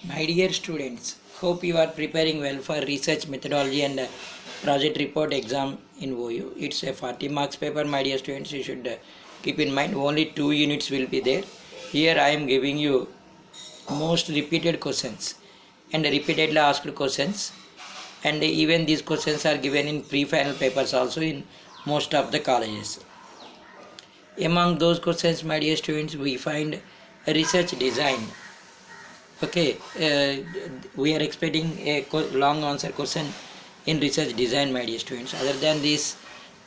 My dear students, hope you are preparing well for research methodology and project report exam in OU. It's a 40 marks paper, my dear students. You should keep in mind only 2 units will be there. Here I am giving you most repeated questions and repeatedly asked questions, and even these questions are given in pre-final papers also in most of the colleges. Among those questions, my dear students, we find research design. Okay, we are expecting a long answer question in research design, my dear students. Other than this,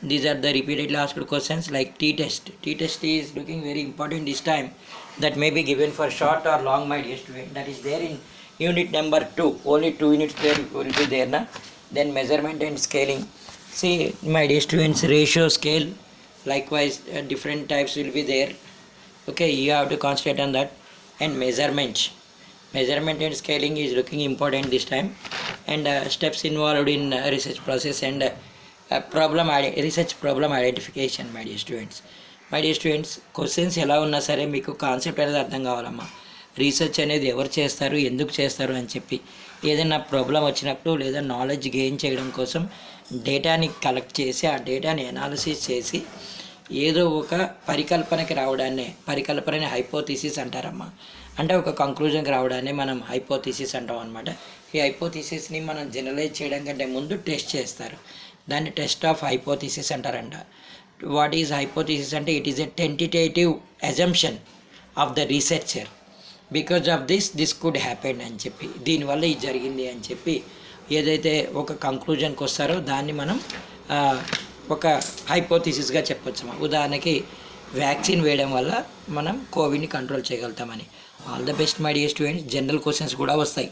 these are the repeatedly asked questions like t-test. T-test is looking very important this time. That may be given for short or long, my dear student. That is there in unit number 2. Only 2 units there will be there na. Then measurement and scaling. See, my dear students, ratio, scale, likewise different types will be there. Okay, you have to concentrate on that. And measurement and scaling is looking important this time, and steps involved in research process and research problem identification. My dear students, questions ఎలా ఉన్నా సరే మీకు concept అనేది అర్థం కావాలమ్మా. Research అనేది ఎవరు చేస్తారు, ఎందుకు చేస్తారు అని చెప్పి ఏదైనా ప్రాబ్లం వచ్చినప్పుడు లేదా నాలెడ్జ్ గెయిన్ చేయడం కోసం డేటాని కలెక్ట్ చేసి ఆ డేటాని అనాలిసిస్ చేసి ఏదో ఒక పరికల్పనని హైపోథీసిస్ అంటారమ్మా. అంటే ఒక కంక్లూజన్కి రావడాన్ని మనం హైపోథీసిస్ అంటాం అనమాట. ఈ హైపోథీసిస్ని మనం జనరలైజ్ చేయడం కంటే ముందు టెస్ట్ చేస్తారు. దాన్ని టెస్ట్ ఆఫ్ హైపోథీసిస్ అంటారంట. వాట్ ఈజ్ హైపోథీసిస్ అంటే it is a tentative assumption of the researcher. Because of this could happen అని చెప్పి, దీనివల్ల ఇది జరిగింది అని చెప్పి ఏదైతే ఒక కంక్లూజన్కి వస్తారో దాన్ని మనం ఒక హైపోథీసిస్గా చెప్పొచ్చు. ఉదాహరణకి వ్యాక్సిన్ వేయడం వల్ల మనం కోవిడ్ని కంట్రోల్ చేయగలుగుతామని. All the best my dear students. General questions కూడా వస్తాయి.